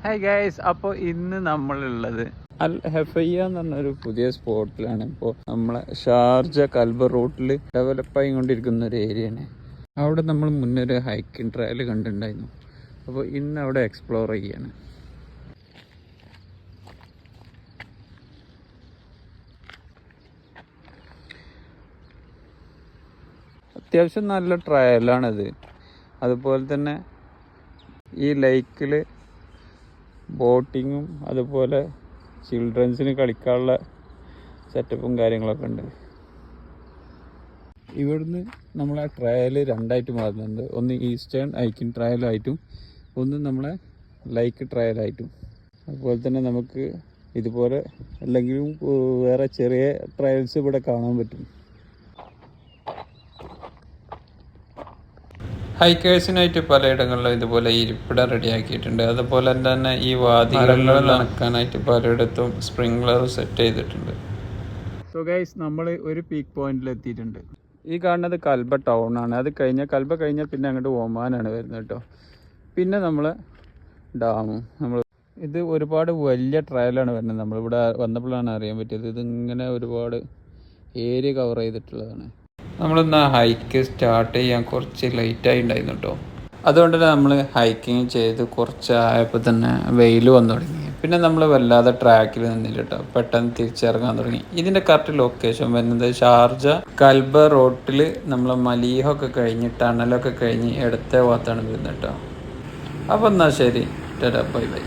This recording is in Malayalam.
ഹായ് ഗൈസ്, അപ്പോൾ ഇന്ന് നമ്മളുള്ളത് അൽ ഹെഫയ്യ എന്ന് പറഞ്ഞൊരു പുതിയ സ്പോട്ടിലാണ്. ഇപ്പോൾ നമ്മളെ ഷാർജ കൽബ റൂട്ടിൽ ഡെവലപ്പായി കൊണ്ടിരിക്കുന്ന ഒരു ഏരിയയാണ്. അവിടെ നമ്മൾ മുന്നേ ഒരു ഹൈക്കിംഗ് ട്രയൽ കണ്ടിട്ടുണ്ടായിരുന്നു. അപ്പോൾ ഇന്ന് അവിടെ എക്സ്പ്ലോർ ചെയ്യാണ്. അത്യാവശ്യം നല്ല ട്രയലാണിത്. അതുപോലെ തന്നെ ഈ ലേക്കിൽ ബോട്ടിങ്ങും അതുപോലെ ചിൽഡ്രൻസിന് കളിക്കാനുള്ള സെറ്റപ്പും കാര്യങ്ങളൊക്കെ ഉണ്ട്. ഇവിടുന്ന് നമ്മളെ ട്രയൽ രണ്ടായിട്ട് മാറുന്നുണ്ട്. ഒന്ന് ഈസ്റ്റേൺ ഹൈക്കിംഗ് ട്രയലായിട്ടും ഒന്ന് നമ്മളെ ലൈക്ക് ട്രയലായിട്ടും. അതുപോലെ തന്നെ നമുക്ക് ഇതുപോലെ അല്ലെങ്കിലും വേറെ ചെറിയ ട്രയൽസ് ഇവിടെ കാണാൻ പറ്റും. ഹൈക്കേഴ്സിനായിട്ട് പലയിടങ്ങളിലും ഇതുപോലെ ഇരിപ്പിടം റെഡിയാക്കിയിട്ടുണ്ട്. അതുപോലെ തന്നെ ഈ വാതിലുകൾ നടക്കാനായിട്ട് പലയിടത്തും സ്പ്രിംഗ്ലർ സെറ്റ് ചെയ്തിട്ടുണ്ട്. സോ ഗൈസ്, നമ്മൾ ഒരു പീക്ക് പോയിന്റിൽ എത്തിയിട്ടുണ്ട്. ഈ കാണുന്നത് കൽബ ടൗൺ ആണ്. അത് കൽബ കഴിഞ്ഞാൽ പിന്നെ അങ്ങോട്ട് ഒമാനാണ് വരുന്നത് കേട്ടോ. പിന്നെ നമ്മൾ ഡാമും ഇത് ഒരുപാട് വലിയ ട്രയലാണ് വരുന്നത്. നമ്മളിവിടെ വന്നപ്പോഴാണ് അറിയാൻ പറ്റിയത്. ഇതിങ്ങനെ ഒരുപാട് ഏരിയ കവർ ചെയ്തിട്ടുള്ളതാണ്. നമ്മളിന്ന് ഹൈക്ക് സ്റ്റാർട്ട് ചെയ്യാൻ കുറച്ച് ലേറ്റായി ഉണ്ടായിരുന്നു കേട്ടോ. അതുകൊണ്ട് തന്നെ നമ്മൾ ഹൈക്കിങ് ചെയ്ത് കുറച്ചായപ്പോൾ തന്നെ വെയിൽ വന്നു തുടങ്ങി. പിന്നെ നമ്മൾ വല്ലാതെ ട്രാക്കിൽ നിന്നില്ല കേട്ടോ. പെട്ടെന്ന് തിരിച്ചിറങ്ങാൻ തുടങ്ങി. ഇതിൻ്റെ കറക്റ്റ് ലൊക്കേഷൻ വരുന്നത് ഷാർജ കൽബ റോട്ടിൽ നമ്മൾ മലീഹൊക്കെ കഴിഞ്ഞ് ടണലൊക്കെ കഴിഞ്ഞ് ഇടത്തെ ഭാഗത്താണ് വരുന്നത് കേട്ടോ. അപ്പോൾ എന്നാൽ ശരി, ടാറ്റാ ബൈ ബൈ.